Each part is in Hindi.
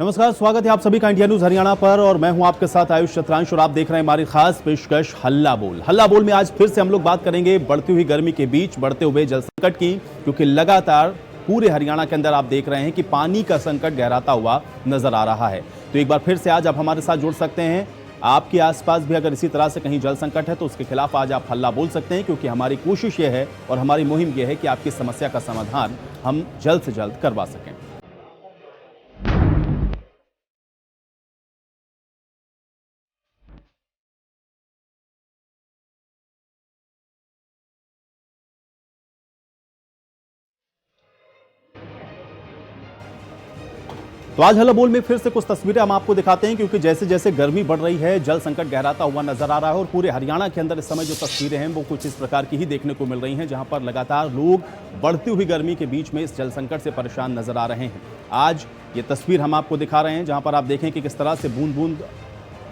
नमस्कार, स्वागत है आप सभी का इंडिया न्यूज हरियाणा पर और मैं हूं आपके साथ आयुष चतरांश और आप देख रहे हैं हमारी खास पेशकश हल्ला बोल। हल्ला बोल में आज फिर से हम लोग बात करेंगे बढ़ती हुई गर्मी के बीच बढ़ते हुए जल संकट की, क्योंकि लगातार पूरे हरियाणा के अंदर आप देख रहे हैं कि पानी का संकट गहराता हुआ नजर आ रहा है। तो एक बार फिर से आज आप हमारे साथ जुड़ सकते हैं। आपके आसपास भी अगर इसी तरह से कहीं जल संकट है तो उसके खिलाफ आज आप हल्ला बोल सकते हैं, क्योंकि हमारी कोशिश ये है और हमारी मुहिम ये है कि आपकी समस्या का समाधान हम जल्द से जल्द करवा सकें। तो आज हल्ला बोल में फिर से कुछ तस्वीरें हम आपको दिखाते हैं, क्योंकि जैसे जैसे गर्मी बढ़ रही है जल संकट गहराता हुआ नजर आ रहा है और पूरे हरियाणा के अंदर इस समय जो तस्वीरें हैं वो कुछ इस प्रकार की ही देखने को मिल रही हैं, जहां पर लगातार लोग बढ़ती हुई गर्मी के बीच में इस जल संकट से परेशान नजर आ रहे हैं। आज ये तस्वीर हम आपको दिखा रहे हैं जहां पर आप देखें कि किस तरह से बूंद बूंद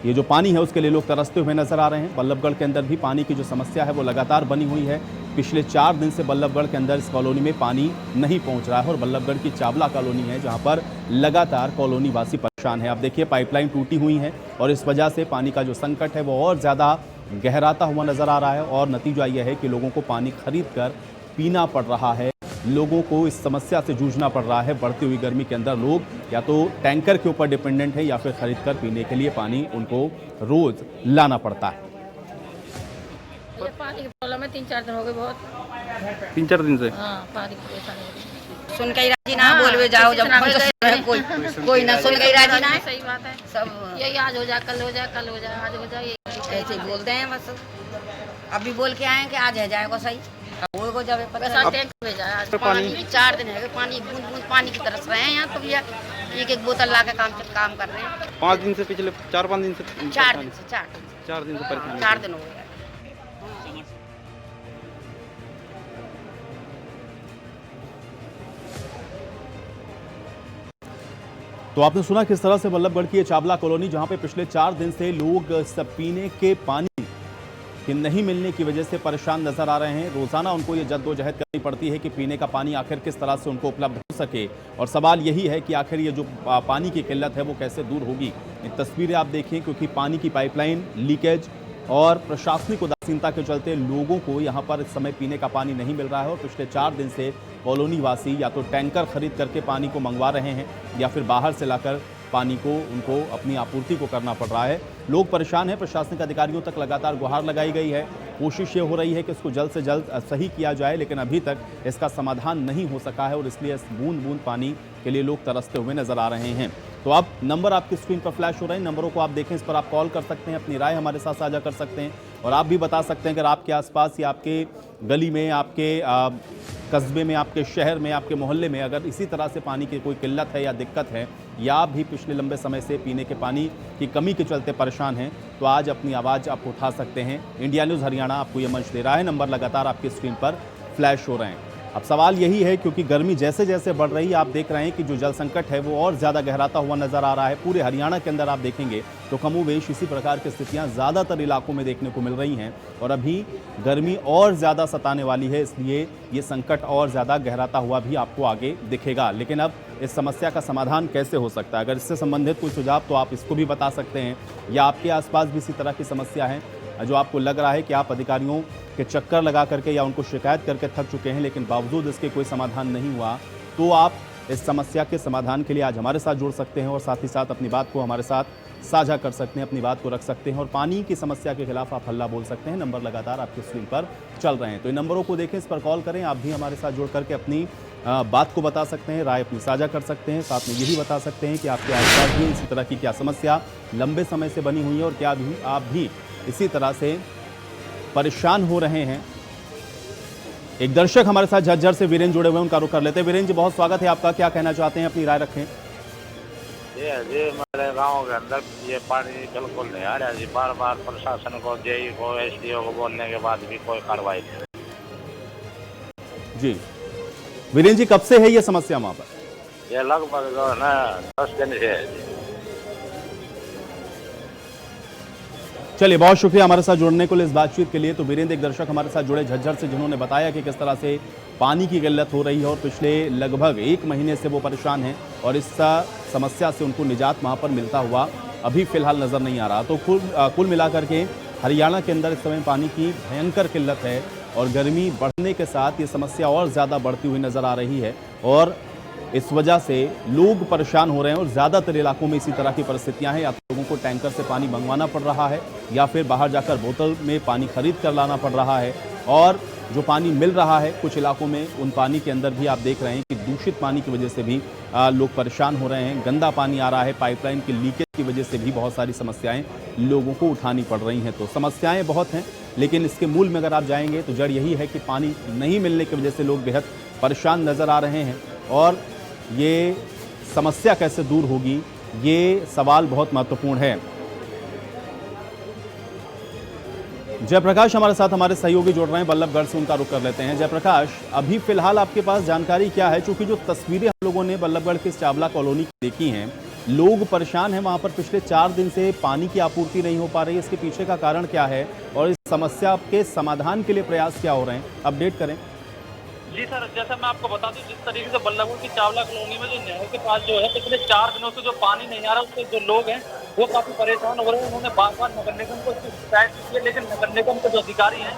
ये जो पानी है उसके लिए लोग तरसते हुए नजर आ रहे हैं। बल्लभगढ़ के अंदर भी पानी की जो समस्या है वो लगातार बनी हुई है। पिछले 4 दिन से बल्लभगढ़ के अंदर इस कॉलोनी में पानी नहीं पहुंच रहा है और बल्लभगढ़ की चावला कॉलोनी है जहां पर लगातार कॉलोनी वासी परेशान है। आप देखिए पाइपलाइन टूटी हुई है और इस वजह से पानी का जो संकट है वो और ज़्यादा गहराता हुआ नजर आ रहा है और नतीजा यह है कि लोगों को पानी खरीद कर पीना पड़ रहा है। लोगों को इस समस्या से जूझना पड़ रहा है। बढ़ती हुई गर्मी के अंदर लोग या तो टैंकर के ऊपर डिपेंडेंट है या फिर खरीद कर पीने के लिए पानी उनको रोज लाना पड़ता है। ये पानी की प्रॉब्लम है, 3-4 दिन हो गए बहुत। 3-4 दिन से पानी की परेशानी सुन के राजी ना बोलवे जाओ जब कोई ना सुन के राजी ना। सही बात है, सब यही आज हो जाए कल हो जाए कल हो जाए आज हो जाए ऐसे ही बोलते हैं बस। अभी बोल के आए कि आज है जाएगा सही को जब बस आज टैंक भेजा है। आज पानी 4 दिन है पानी बूंद बूंद पानी की तरस रहे हैं यहाँ तो भैया एक बोतल ला के काम कर रहे हैं। 5 दिन से पिछले 4-5 दिन से 4 दिन से 4 दिन से परेशान 4 दिन हो गए। तो आपने सुना किस तरह से बल्लभगढ़ की चावला कॉलोनी, जहां पे पिछले 4 दिन से लोग सब पीने के पानी कि नहीं मिलने की वजह से परेशान नजर आ रहे हैं। रोजाना उनको ये जद्दोजहद करनी पड़ती है कि पीने का पानी आखिर किस तरह से उनको उपलब्ध हो सके और सवाल यही है कि आखिर ये जो पानी की किल्लत है वो कैसे दूर होगी। ये तस्वीरें आप देखें, क्योंकि पानी की पाइपलाइन लीकेज और प्रशासनिक उदासीनता के चलते लोगों को यहाँ पर इस समय पीने का पानी नहीं मिल रहा है और पिछले 4 दिन से कॉलोनी वासी या तो टैंकर खरीद करके पानी को मंगवा रहे हैं या फिर बाहर से लाकर पानी को उनको अपनी आपूर्ति को करना पड़ रहा है। लोग परेशान हैं। प्रशासनिक अधिकारियों तक लगातार गुहार लगाई गई है। कोशिश ये हो रही है कि इसको जल्द से जल्द सही किया जाए, लेकिन अभी तक इसका समाधान नहीं हो सका है और इसलिए इस बूंद बूंद पानी के लिए लोग तरसते हुए नजर आ रहे हैं। तो अब नंबर आपकी स्क्रीन पर फ्लैश हो रहे हैं, नंबरों को आप देखें, इस पर आप कॉल कर सकते हैं, अपनी राय हमारे साथ साझा कर सकते हैं और आप भी बता सकते हैं अगर आपके आसपास या आपके गली में, आपके कस्बे में, आपके शहर में, आपके मोहल्ले में अगर इसी तरह से पानी की कोई किल्लत है या दिक्कत है या आप भी पिछले लंबे समय से पीने के पानी की कमी के चलते परेशान हैं, तो आज अपनी आवाज़ आप उठा सकते हैं। इंडिया न्यूज़ हरियाणा आपको ये मंच दे रहा है। नंबर लगातार आपकी स्क्रीन पर फ्लैश हो रहे हैं। अब सवाल यही है, क्योंकि गर्मी जैसे जैसे बढ़ रही है आप देख रहे हैं कि जो जल संकट है वो और ज़्यादा गहराता हुआ नजर आ रहा है। पूरे हरियाणा के अंदर आप देखेंगे तो कमोवेश इसी प्रकार की स्थितियां ज़्यादातर इलाकों में देखने को मिल रही हैं और अभी गर्मी और ज़्यादा सताने वाली है, इसलिए ये संकट और ज़्यादा गहराता हुआ भी आपको आगे दिखेगा। लेकिन अब इस समस्या का समाधान कैसे हो सकता है, अगर इससे संबंधित कोई सुझाव तो आप इसको भी बता सकते हैं या आपके आसपास भी इसी तरह की समस्या है जो आपको लग रहा है कि आप अधिकारियों के चक्कर लगा करके या उनको शिकायत करके थक चुके हैं लेकिन बावजूद इसके कोई समाधान नहीं हुआ, तो आप इस समस्या के समाधान के लिए आज हमारे साथ जुड़ सकते हैं और साथ ही साथ अपनी बात को हमारे साथ साझा कर सकते हैं, अपनी बात को रख सकते हैं और पानी की समस्या के खिलाफ आप हल्ला बोल सकते हैं। नंबर लगातार आपकी स्क्रीन पर चल रहे हैं, तो इन नंबरों को देखें, इस पर कॉल करें। आप भी हमारे साथ जुड़ करके अपनी बात को बता सकते हैं, राय अपनी साझा कर सकते हैं। साथ में यही बता सकते हैं कि आपके आसपास भी इसी तरह की क्या समस्या लंबे समय से बनी हुई है और क्या आप भी इसी तरह से परेशान हो रहे हैं। एक दर्शक हमारे साथ झज्जर से वीरेंद्र जुड़े हुए हैं, उनका रुख कर लेते हैं। वीरेंद्र जी, बहुत स्वागत है आपका, क्या कहना चाहते हैं, अपनी राय रखें। जी मेरे गांव के अंदर ये पानी बिल्कुल नहीं आ रहा जी। बार बार प्रशासन को, जेई को, एसडीओ को बोलने के बाद भी कोई कार्रवाई नहीं जी। वीरेंद्र जी, कब से है ये समस्या वहां पर? ये लगभग जो है ना 10 दिन से है जी। चलिए, बहुत शुक्रिया हमारे साथ जुड़ने के लिए इस बातचीत के लिए। तो वीरेंद्र, एक दर्शक हमारे साथ जुड़े झज्जर से, जिन्होंने बताया कि किस तरह से पानी की किल्लत हो रही है और पिछले लगभग 1 महीने से वो परेशान हैं और इस समस्या से उनको निजात वहाँ पर मिलता हुआ अभी फिलहाल नज़र नहीं आ रहा। तो कुल मिलाकर के हरियाणा के अंदर इस समय पानी की भयंकर किल्लत है और गर्मी बढ़ने के साथ ये समस्या और ज़्यादा बढ़ती हुई नज़र आ रही है और इस वजह से लोग परेशान हो रहे हैं और ज़्यादातर इलाकों में इसी तरह की परिस्थितियां हैं। या तो लोगों को टैंकर से पानी मंगवाना पड़ रहा है या फिर बाहर जाकर बोतल में पानी खरीद कर लाना पड़ रहा है। और जो पानी मिल रहा है कुछ इलाकों में, उन पानी के अंदर भी आप देख रहे हैं कि दूषित पानी की वजह से भी लोग परेशान हो रहे हैं। गंदा पानी आ रहा है, पाइपलाइन की लीकेज की वजह से भी बहुत सारी समस्याएँ लोगों को उठानी पड़ रही हैं। तो समस्याएँ बहुत हैं, लेकिन इसके मूल में अगर आप जाएंगे तो जड़ यही है कि पानी नहीं मिलने की वजह से लोग बेहद परेशान नज़र आ रहे हैं। और ये समस्या कैसे दूर होगी, ये सवाल बहुत महत्वपूर्ण है। जयप्रकाश हमारे साथ हमारे सहयोगी जुड़ रहे हैं बल्लभगढ़ से, उनका रुख कर लेते हैं। जयप्रकाश, अभी फिलहाल आपके पास जानकारी क्या है? चूंकि जो तस्वीरें हम लोगों ने बल्लभगढ़ की चावला कॉलोनी की देखी हैं, लोग परेशान हैं वहां पर। पिछले 4 दिन से पानी की आपूर्ति नहीं हो पा रही है। इसके पीछे का कारण क्या है और इस समस्या के समाधान के लिए प्रयास क्या हो रहे हैं? अपडेट करें। जी सर, जैसा मैं आपको बता दूं, जिस तरीके से बल्लभगढ़ की चावला कॉलोनी में जो नहर के पास जो है पिछले 4 दिनों से जो पानी नहीं आ रहा, उससे जो लोग हैं वो काफी परेशान हो रहे हैं। उन्होंने बार-बार नगर निगम को शिकायत की है, लेकिन नगर निगम के जो अधिकारी हैं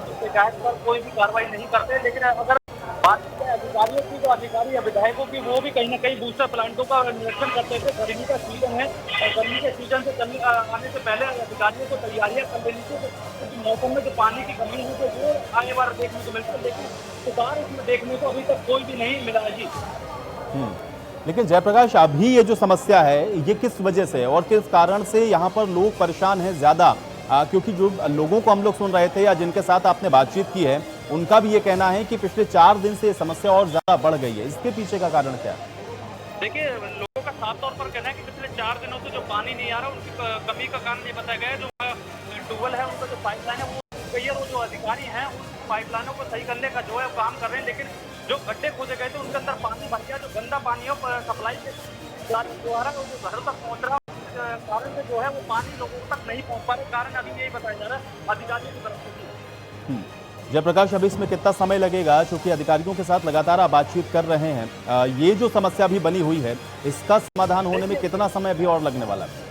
उस शिकायत पर कोई भी कार्रवाई नहीं करते। लेकिन अगर बात करें अधिकारियों की, तो अधिकारी या विधायकों की, वो भी कहीं ना कहीं बूस्टर प्लांटों का निरीक्षण करते थे। गर्मी का सीजन है और गर्मी के सीजन से आने से पहले अधिकारियों को तैयारियां कर लेनी चाहिए। क्योंकि मौसम में जो पानी की कमी है तो वो आगे बार देखने को मिलती है, लेकिन सुधार इसमें देखने को अभी तक कोई भी नहीं मिला है जी। लेकिन जयप्रकाश, अभी ये जो समस्या है ये किस वजह से और किस कारण से यहाँ पर लोग परेशान हैं ज़्यादा? क्योंकि जो लोगों को हम लोग सुन रहे थे या जिनके साथ आपने बातचीत की है, उनका भी ये कहना है कि पिछले 4 दिन से ये समस्या और ज़्यादा बढ़ गई है। इसके पीछे का कारण क्या है? देखिए, लोगों का साफ तौर पर कहना है कि पिछले 4 दिनों से जो पानी नहीं आ रहा, उनकी कमी का कारण ये बताया गया है। जो ट्यूबवेल है, उनका जो पाइपलाइन है वो गई है। वो जो अधिकारी हैं उन पाइपलाइनों को सही करने का जो है काम कर रहे हैं, लेकिन जो गड्ढे खोदे गए थे उनके अंदर पानी भर गया। जो गंदा पानी है वो सप्लाई के द्वारा वो जो घरों तक पहुँच रहा है, कारण से जो है वो पानी लोगों तक नहीं पहुँच पा रहे। कारण अभी यही बताया जा रहा है अधिकारियों की तरफ से। जयप्रकाश, अभी इसमें कितना समय लगेगा? क्योंकि अधिकारियों के साथ लगातार आप बातचीत कर रहे हैं, ये जो समस्या भी बनी हुई है इसका समाधान होने में कितना समय अभी और लगने वाला है?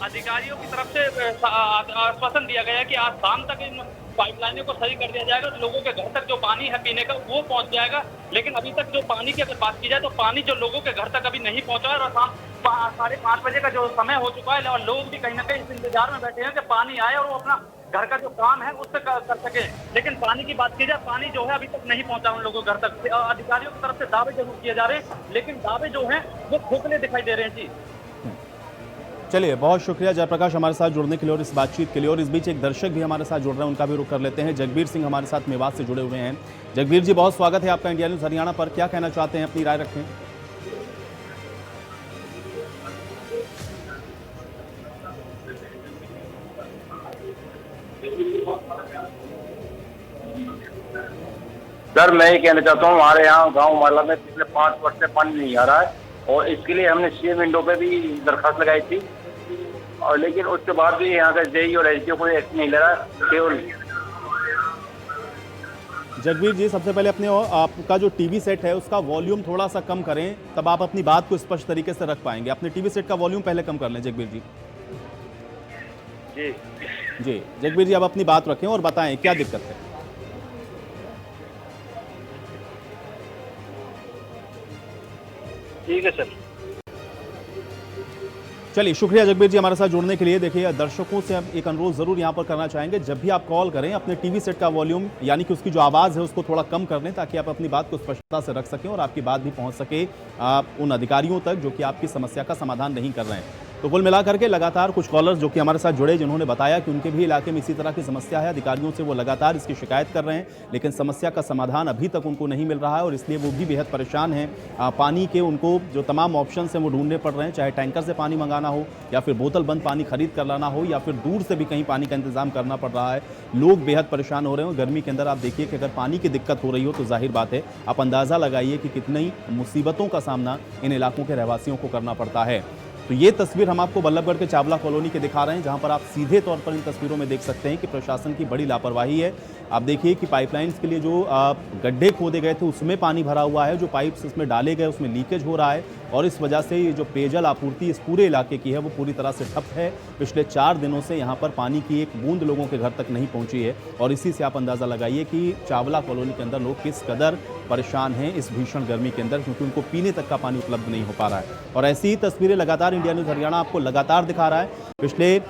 अधिकारियों की तरफ से आश्वासन दिया गया है कि आज शाम तक इन पाइपलाइनों को सही कर दिया जाएगा, तो लोगों के घर तक जो पानी है पीने का वो पहुंच जाएगा। लेकिन अभी तक जो पानी की अगर बात की जाए तो पानी जो लोगों के घर तक अभी नहीं पहुंचा है और शाम 5:30 बजे का जो समय हो चुका है और लोग भी कहीं ना कहीं इस इंतजार में बैठे हैं कि पानी आए और वो अपना घर का जो काम है उससे कर सके। लेकिन पानी की बात की जाए, पानी जो है अभी तक नहीं पहुंचा उन लोगों के घर तक। अधिकारियों की तरफ से दावे जरूर किए जा रहे हैं, लेकिन दावे जो हैं वो खोखले दिखाई दे रहे हैं जी। चलिए, बहुत शुक्रिया जयप्रकाश हमारे साथ जुड़ने के लिए और इस बातचीत के लिए। और इस बीच एक दर्शक भी हमारे साथ जुड़ रहे हैं, उनका भी रुख कर लेते हैं। जगबीर सिंह हमारे साथ मेवात से जुड़े हुए हैं। जगबीर जी, बहुत स्वागत है आपका इंडिया न्यूज़ हरियाणा पर। क्या कहना चाहते हैं, अपनी राय रखें। सर, मैं ये कहना चाहता हूँ, हमारे यहाँ गाँव माला में पिछले 5 वर्ष से पानी नहीं आ रहा है और इसके लिए हमने सीएम विंडो पे भी दरखास्त लगाई थी, और लेकिन उसके बाद भी यहाँ का जेई और एसडीओ कोई एक्शन नहीं ले रहा। केवल जगबीर जी, सबसे पहले अपने आपका जो टीवी सेट है उसका वॉल्यूम थोड़ा सा कम करें, तब आप अपनी बात को स्पष्ट तरीके से रख पाएंगे। अपने टीवी सेट का वॉल्यूम पहले कम कर लें जगबीर जी। जी जगबीर जी, अब अपनी बात रखें और बताएं क्या दिक्कत है। ठीक है सर। चलिए, शुक्रिया जगबीर जी हमारे साथ जुड़ने के लिए। देखिए, दर्शकों से हम एक अनुरोध जरूर यहाँ पर करना चाहेंगे, जब भी आप कॉल करें अपने टीवी सेट का वॉल्यूम यानी कि उसकी जो आवाज़ है उसको थोड़ा कम कर लें, ताकि आप अपनी बात को स्पष्टता से रख सकें और आपकी बात भी पहुँच सके उन अधिकारियों तक जो कि आपकी समस्या का समाधान नहीं कर रहे हैं। तो कुल मिलाकर के लगातार कुछ कॉलर्स जो कि हमारे साथ जुड़े, जिन्होंने बताया कि उनके भी इलाके में इसी तरह की समस्या है, अधिकारियों से वो लगातार इसकी शिकायत कर रहे हैं, लेकिन समस्या का समाधान अभी तक उनको नहीं मिल रहा है और इसलिए वो भी बेहद परेशान हैं। पानी के उनको जो तमाम ऑप्शन हैं वो ढूंढने पड़ रहे हैं, चाहे टैंकर से पानी मंगाना हो या फिर बोतल बंद पानी खरीद कर लाना हो या फिर दूर से भी कहीं पानी का इंतजाम करना पड़ रहा है। लोग बेहद परेशान हो रहे हैं। गर्मी के अंदर आप देखिए कि अगर पानी की दिक्कत हो रही हो तो जाहिर बात है आप अंदाज़ा लगाइए कि कितनी मुसीबतों का सामना इन इलाकों के रहवासियों को करना पड़ता है। तो ये तस्वीर हम आपको बल्लभगढ़ के चावला कॉलोनी के दिखा रहे हैं, जहां पर आप सीधे तौर पर इन तस्वीरों में देख सकते हैं कि प्रशासन की बड़ी लापरवाही है। आप देखिए कि पाइपलाइंस के लिए जो गड्ढे खोदे गए थे उसमें पानी भरा हुआ है, जो पाइप्स इसमें डाले गए उसमें लीकेज हो रहा है और इस वजह से ये जो पेयजल आपूर्ति इस पूरे इलाके की है वो पूरी तरह से ठप है। पिछले 4 दिनों से यहाँ पर पानी की एक बूंद लोगों के घर तक नहीं पहुँची है और इसी से आप अंदाज़ा लगाइए कि चावला कॉलोनी के अंदर लोग किस कदर परेशान हैं इस भीषण गर्मी के अंदर, क्योंकि उनको पीने तक का पानी उपलब्ध नहीं हो पा रहा है। और ऐसी ही तस्वीरें लगातार इंडिया न्यूज़ हरियाणा आपको लगातार दिखा रहा है। पिछले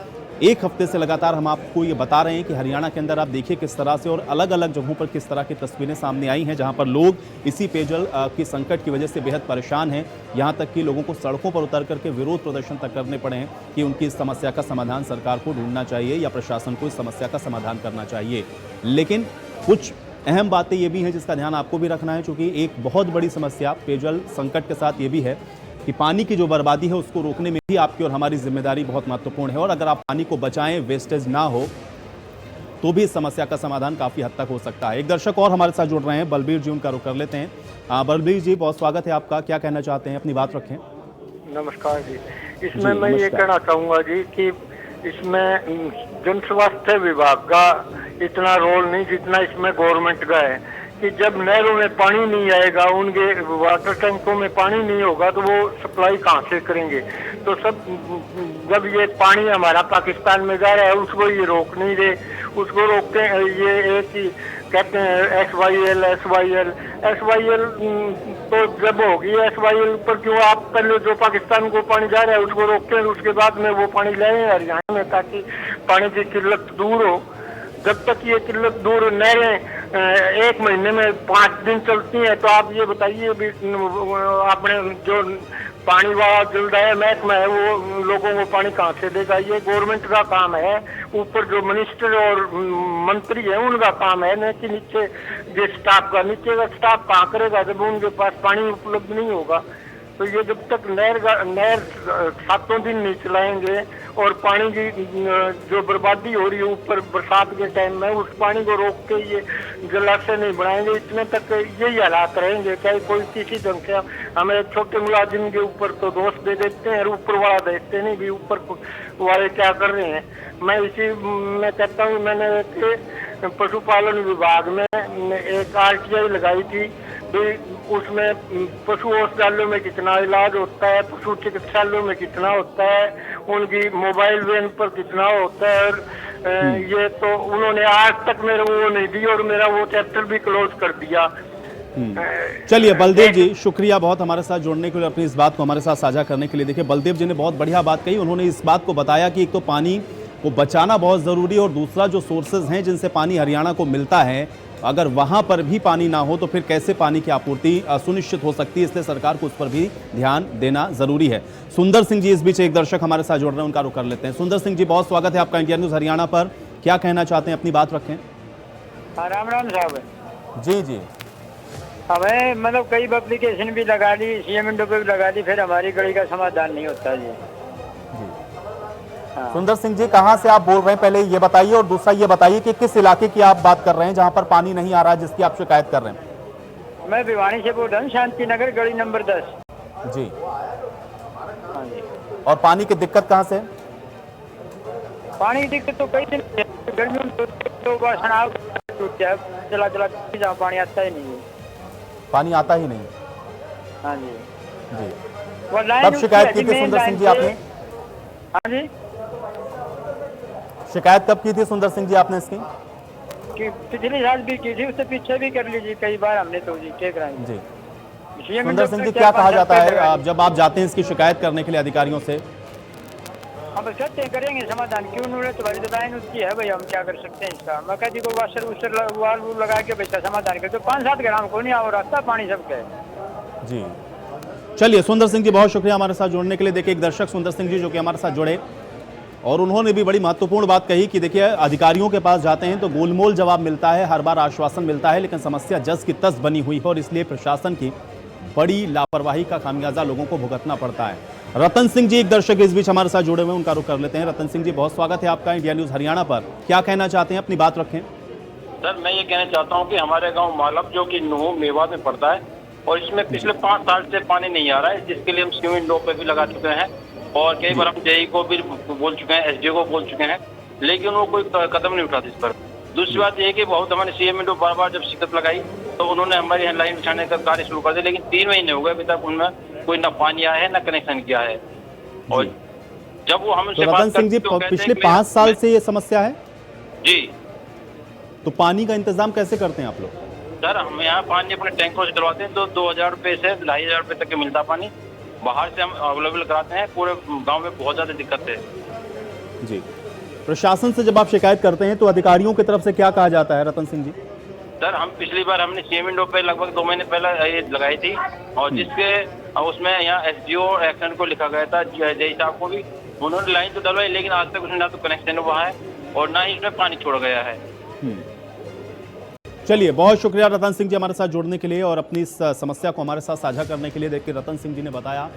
एक हफ्ते से लगातार हम आपको ये बता रहे हैं कि हरियाणा के अंदर आप देखिए किस तरह से और अलग अलग जगहों पर किस तरह की तस्वीरें सामने आई हैं, जहां पर लोग इसी पेयजल की संकट की वजह से बेहद परेशान हैं। यहां तक कि लोगों को सड़कों पर उतर करके विरोध प्रदर्शन तक करने पड़े हैं कि उनकी इस समस्या का समाधान सरकार को ढूंढना चाहिए या प्रशासन को इस समस्या का समाधान करना चाहिए। लेकिन कुछ अहम बातें ये भी हैं जिसका ध्यान आपको भी रखना है, क्योंकि एक बहुत बड़ी समस्या पेयजल संकट के साथ ये भी है कि पानी की जो बर्बादी है उसको रोकने में भी आपकी और हमारी जिम्मेदारी बहुत महत्वपूर्ण है। और अगर आप पानी को बचाएं, वेस्टेज ना हो, तो भी इस समस्या का समाधान काफी हद तक हो सकता है। एक दर्शक और हमारे साथ जुड़ रहे हैं, बलबीर जी, उनका रुख कर लेते हैं। बलबीर जी, बहुत स्वागत है आपका, क्या कहना चाहते हैं, अपनी बात रखें। नमस्कार जी। इसमें मैं ये कहना चाहूँगा जी कि इसमें जन स्वास्थ्य विभाग का इतना रोल नहीं जितना इसमें गवर्नमेंट का है कि जब नहरों में पानी नहीं आएगा, उनके वाटर टैंकों में पानी नहीं होगा तो वो सप्लाई कहाँ से करेंगे। तो सब जब ये पानी हमारा पाकिस्तान में जा रहा है उसको ये रोक नहीं रहे, उसको रोकते हैं ये एक ही कहते हैं SYL तो जब होगी SYL पर क्यों आप पहले जो पाकिस्तान को पानी जा रहा है उसको रोकते हैं, उसके बाद में वो पानी लाए हरियाणा में ताकि पानी की किल्लत दूर हो। जब तक ये किल्लत दूर नहरें 1 महीने में 5 दिन चलती हैं, तो आप ये बताइए भी आपने जो पानी वाला जलदाय महकमा है वो लोगों को पानी कहाँ से देगा। ये गवर्नमेंट का काम है, ऊपर जो मिनिस्टर और मंत्री है उनका काम है, न कि नीचे जो स्टाफ का। नीचे का स्टाफ कहाँ करेगा जब उनके पास पानी उपलब्ध नहीं होगा। तो ये जब तक नहर 7 दिन नहीं चलाएंगे और पानी की जो बर्बादी हो रही है ऊपर बरसात के टाइम में, उस पानी को रोक के ये जलाशय नहीं बनाएंगे, इतने तक यही हालात रहेंगे। चाहे कोई किसी ढंग से हमें छोटे मुलाजिम के ऊपर तो दोष दे देते हैं और ऊपर वाला देखते नहीं भी ऊपर वाले क्या कर रहे हैं। मैं कहता हूँ, मैंने एक पशुपालन विभाग में एक RTI लगाई थी, उसमें पशु औषधालयों में कितना इलाज होता है, पशु चिकित्सालयों में कितना होता है, उनकी मोबाइल वैन पर कितना होता है। और ये तो उन्होंने आज तक मेरे वो नहीं दी और मेरा वो चैप्टर भी क्लोज कर दिया। चलिए बलदेव जी, शुक्रिया बहुत हमारे साथ जुड़ने के लिए, अपनी इस बात को हमारे साथ साझा करने के लिए। देखिए बलदेव जी ने बहुत बढ़िया बात कही। उन्होंने इस बात को बताया कि एक तो पानी को बचाना बहुत ज़रूरी है और दूसरा जो सोर्सेज हैं जिनसे पानी हरियाणा को मिलता है, अगर वहां पर भी पानी ना हो तो फिर कैसे पानी की आपूर्ति सुनिश्चित हो सकती है, इसलिए सरकार को उस पर भी ध्यान देना जरूरी है। सुंदर सिंह जी इस बीच एक दर्शक हमारे साथ जुड़ रहे हैं, उनका रुख कर लेते हैं। सुंदर सिंह जी, बहुत स्वागत है आपका इंडिया न्यूज़ हरियाणा पर, क्या कहना चाहते हैं, अपनी बात रखें। राम राम साहब जी जी। हमें मतलब कई एप्लीकेशन भी लगा ली, CM पे भी लगा दी, फिर हमारी गली का समाधान नहीं होता जी। सुंदर सिंह जी, कहां से आप बोल रहे हैं, पहले ये बताइए, और दूसरा ये बताइए कि किस इलाके की आप बात कर रहे हैं जहां पर पानी नहीं आ रहा है, जिसकी आप शिकायत कर रहे हैं। मैं भिवानी से बोल रहा हूँ, शांति नगर गली नंबर 10 जी। हाँ जी। और पानी की दिक्कत कहां से? पानी की दिक्कत तो कई दिन गर्मियों में तो सनाव चला चला जहाँ पानी आता ही नहीं है, पानी आता ही नहीं। हाँ जी जी। वो कब शिकायत की थी सुंदर सिंह जी आपने? हाँ जी, शिकायत कब की थी सुंदर सिंह जी आपने इसकी? कि पिछले साल भी की थी, उससे पीछे भी कर लीजिए, कई बार हमने तो जी ठीक रहा जी। सुंदर सिंह जी, क्या कहा जाता है जब आप जाते हैं इसकी शिकायत करने के लिए अधिकारियों से? हम कहते हैं करेंगे समाधान, क्यों उन्होंने तुम्हारी तो लाइन उसकी है भाई, हम क्या कर सकते हैं इसका। मैं कहती को वाशर उशर वाल वूल लगा के बैठा समाधान कर, तो 5-7 ग्राम को नहीं आओ, रास्ता पानी सबके जी। चलिए सुंदर सिंह जी, बहुत शुक्रिया हमारे साथ जुड़ने के लिए। देखिए एक दर्शक सुंदर सिंह जी जो कि हमारे साथ जुड़े, और उन्होंने भी बड़ी महत्वपूर्ण बात कही कि देखिए अधिकारियों के पास जाते हैं तो गोलमोल जवाब मिलता है, हर बार आश्वासन मिलता है, लेकिन समस्या जस की तस बनी हुई है और इसलिए प्रशासन की बड़ी लापरवाही का खामियाजा लोगों को भुगतना पड़ता है। रतन सिंह जी एक दर्शक इस बीच हमारे साथ जुड़े हुए, उनका रुख कर लेते हैं। रतन सिंह जी, बहुत स्वागत है आपका इंडिया न्यूज़ हरियाणा पर, क्या कहना चाहते हैं, अपनी बात रखें। सर मैं ये कहना चाहता हूँ कि हमारे गांव मालव जो कि नूह मेवात में पड़ता है, और इसमें पिछले 5 साल से पानी नहीं आ रहा है, जिसके लिए हम सीएम विंडो पे भी लगा चुके हैं और कई बार हम जेई को भी बोल चुके हैं, एसडीओ को बोल चुके हैं, लेकिन वो कोई कदम नहीं उठाते इस पर। दूसरी बात यह है कि बहुत हमारे सीएम विंडो बार बार जब शिकायत लगाई तो उन्होंने हमारी हेडलाइन बिछाने का कार्य शुरू कर दिया, लेकिन 3 महीने हो गए अभी तक उनमें कोई ना पानी आया है ना कनेक्शन किया है। और जब वो हमसे तो रतन सिंह जी, पिछले 5 साल से ये समस्या है जी, तो पानी का इंतजाम कैसे करते हैं आप लोग? सर हम यहाँ पानी अपने टैंकों से डलवाते हैं, तो 2000 रुपये से 2500 रुपये तक के मिलता पानी, बाहर से हम अवेलेबल कराते हैं। पूरे गांव में बहुत ज्यादा दिक्कत है जी। प्रशासन से जब आप शिकायत करते हैं तो अधिकारियों की तरफ से क्या कहा जाता है रतन सिंह जी? सर हम पिछली बार हमने सीएम विंडो पे लगभग 2 महीने पहले ये लगाई थी और जिसके उसमें यहाँ एसडीओ एक्शन को लिखा गया था, जेई साहब को भी उन्होंने लाइन तो डलवाई, लेकिन आज तक उसने ना तो कनेक्शन हुआ है और ना ही इसमें पानी छोड़ गया है। चलिए, बहुत शुक्रिया रतन सिंह जी हमारे साथ जुड़ने के लिए और अपनी इस समस्या को हमारे साथ साझा करने के लिए। देखिए, रतन सिंह जी ने बताया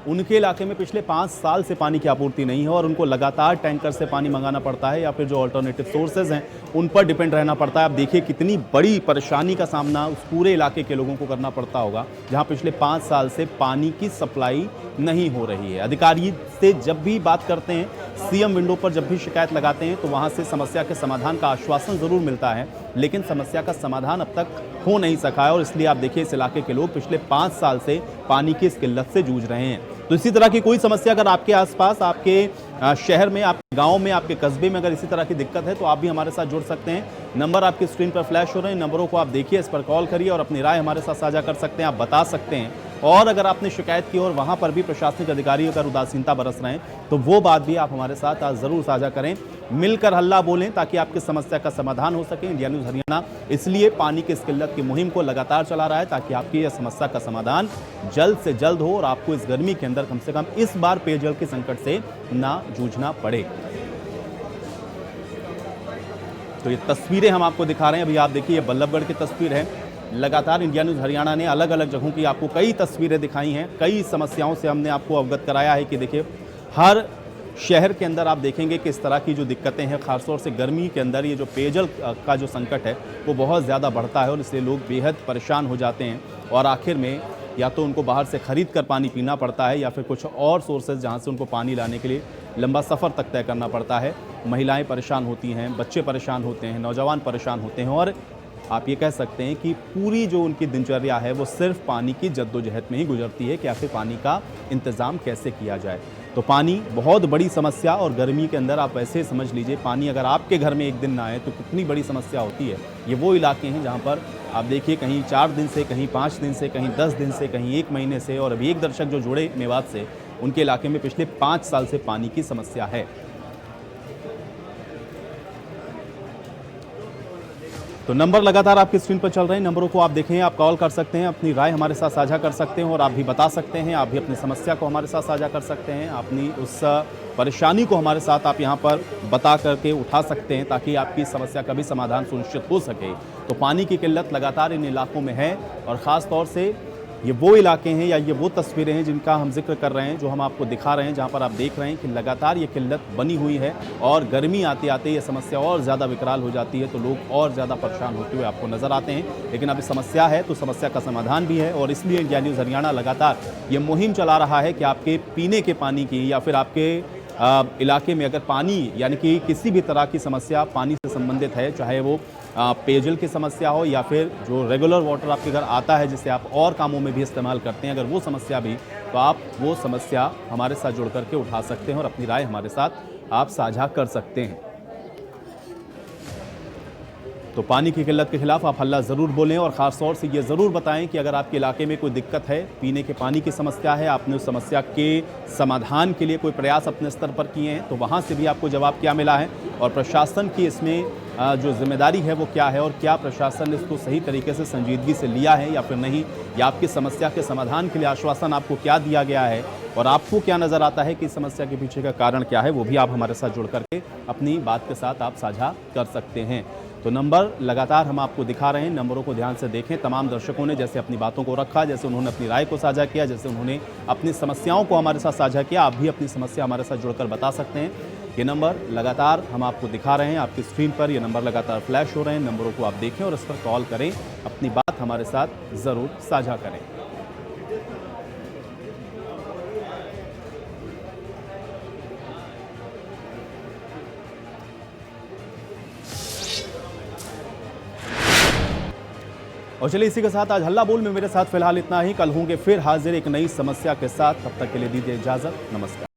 उनके इलाके में पिछले 5 साल से पानी की आपूर्ति नहीं है और उनको लगातार टैंकर से पानी मंगाना पड़ता है या फिर जो अल्टरनेटिव सोर्सेज हैं उन पर डिपेंड रहना पड़ता है। अब देखिए कितनी बड़ी परेशानी का सामना उस पूरे इलाके के लोगों को करना पड़ता होगा जहां पिछले 5 साल से पानी की सप्लाई नहीं हो रही है। अधिकारी से जब भी बात करते हैं, सीएम विंडो पर जब भी शिकायत लगाते हैं तो वहां से समस्या के समाधान का आश्वासन जरूर मिलता है, लेकिन समस्या का समाधान अब तक हो नहीं सका है और इसलिए आप देखिए इस इलाके के लोग पिछले 5 साल से पानी की इस किल्लत से जूझ रहे हैं। तो इसी तरह की कोई समस्या अगर आपके आसपास, आपके शहर में, आपके गांव में, आपके कस्बे में अगर इसी तरह की दिक्कत है तो आप भी हमारे साथ जुड़ सकते हैं। नंबर आपकी स्क्रीन पर फ्लैश हो रहे हैं, नंबरों को आप देखिए, इस पर कॉल करिए और अपनी राय हमारे साथ साझा कर सकते हैं, आप बता सकते हैं। और अगर आपने शिकायत की और वहां पर भी प्रशासनिक अधिकारी अगर उदासीनता बरस रहे हैं तो वो बात भी आप हमारे साथ आज जरूर साझा करें। मिलकर हल्ला बोलें ताकि आपकी समस्या का समाधान हो सके। इंडिया न्यूज़ हरियाणा इसलिए पानी की इस किल्लत की मुहिम को लगातार चला रहा है ताकि आपकी यह समस्या का समाधान जल्द से जल्द हो और आपको इस गर्मी के अंदर कम से कम इस बार पेयजल के संकट से ना जूझना पड़े। तो ये तस्वीरें हम आपको दिखा रहे हैं, अभी आप देखिए, ये बल्लभगढ़ की तस्वीर है। लगातार इंडिया न्यूज़ हरियाणा ने अलग अलग जगहों की आपको कई तस्वीरें दिखाई हैं, कई समस्याओं से हमने आपको अवगत कराया है कि देखिए हर शहर के अंदर आप देखेंगे कि इस तरह की जो दिक्कतें हैं, खासतौर से गर्मी के अंदर ये जो पेयजल का जो संकट है वो बहुत ज़्यादा बढ़ता है और इसलिए लोग बेहद परेशान हो जाते हैं और आखिर में या तो उनको बाहर से ख़रीद कर पानी पीना पड़ता है या फिर कुछ और सोर्सेज जहाँ से उनको पानी लाने के लिए लंबा सफ़र तक तय करना पड़ता है। महिलाएं परेशान होती हैं, बच्चे परेशान होते हैं, नौजवान परेशान होते हैं और आप ये कह सकते हैं कि पूरी जो उनकी दिनचर्या है वो सिर्फ पानी की जद्दोजहद में ही गुजरती है कि आखिर पानी का इंतज़ाम कैसे किया जाए। तो पानी बहुत बड़ी समस्या और गर्मी के अंदर आप वैसे समझ लीजिए, पानी अगर आपके घर में एक दिन ना आए तो कितनी बड़ी समस्या होती है। ये वो इलाके हैं जहाँ पर आप देखिए कहीं 4 दिन से, कहीं 5 दिन से, कहीं 10 दिन से, कहीं 1 महीने से और अभी एक दर्शक जो जुड़े मेवात से, उनके इलाके में पिछले 5 साल से पानी की समस्या है। तो नंबर लगातार आपकी स्क्रीन पर चल रहे हैं, नंबरों को आप देखें, आप कॉल कर सकते हैं, अपनी राय हमारे साथ साझा कर सकते हैं और आप भी बता सकते हैं, आप भी अपनी समस्या को हमारे साथ साझा कर सकते हैं, अपनी उस परेशानी को हमारे साथ आप यहाँ पर बता करके उठा सकते हैं ताकि आपकी समस्या का भी समाधान सुनिश्चित हो सके। तो पानी की किल्लत लगातार इन इलाकों में है और ख़ास तौर से ये वो इलाके हैं या ये वो तस्वीरें हैं जिनका हम जिक्र कर रहे हैं, जो हम आपको दिखा रहे हैं, जहाँ पर आप देख रहे हैं कि लगातार ये किल्लत बनी हुई है और गर्मी आते आते ये समस्या और ज़्यादा विकराल हो जाती है तो लोग और ज़्यादा परेशान होते हुए आपको नज़र आते हैं। लेकिन अभी समस्या है तो समस्या का समाधान भी है और इसलिए इंडिया न्यूज़ हरियाणा लगातार ये मुहिम चला रहा है कि आपके पीने के पानी की या फिर आपके इलाके में अगर पानी यानी कि किसी भी तरह की समस्या पानी से संबंधित है, चाहे वो पेयजल की समस्या हो या फिर जो रेगुलर वाटर आपके घर आता है जिसे आप और कामों में भी इस्तेमाल करते हैं, अगर वो समस्या भी, तो आप वो समस्या हमारे साथ जुड़ करके उठा सकते हैं और अपनी राय हमारे साथ आप साझा कर सकते हैं। तो पानी की किल्लत के खिलाफ आप हल्ला ज़रूर बोलें और ख़ास तौर से ये ज़रूर बताएं कि अगर आपके इलाके में कोई दिक्कत है, पीने के पानी की समस्या है, आपने उस समस्या के समाधान के लिए कोई प्रयास अपने स्तर पर किए हैं तो वहाँ से भी आपको जवाब क्या मिला है और प्रशासन की इसमें जो जिम्मेदारी है वो क्या है और क्या प्रशासन ने इसको सही तरीके से संजीदगी से लिया है या फिर नहीं, या आपकी समस्या के समाधान के लिए आश्वासन आपको क्या दिया गया है और आपको क्या नज़र आता है कि समस्या के पीछे का कारण क्या है, वो भी आप हमारे साथ जुड़ करके अपनी बात के साथ आप साझा कर सकते हैं। तो नंबर लगातार हम आपको दिखा रहे हैं, नंबरों को ध्यान से देखें। तमाम दर्शकों ने जैसे अपनी बातों को रखा, जैसे उन्होंने अपनी राय को साझा किया, जैसे उन्होंने अपनी समस्याओं को हमारे साथ साझा किया, आप भी अपनी समस्या हमारे साथ जुड़कर बता सकते हैं। ये नंबर लगातार हम आपको दिखा रहे हैं, आपकी स्क्रीन पर ये नंबर लगातार फ्लैश हो रहे हैं, नंबरों को आप देखें और इस पर कॉल करें, अपनी बात हमारे साथ ज़रूर साझा करें। और चलिए इसी के साथ आज हल्ला बोल में मेरे साथ फिलहाल इतना ही। कल होंगे फिर हाजिर एक नई समस्या के साथ। तब तक के लिए दीजिए इजाजत। नमस्कार।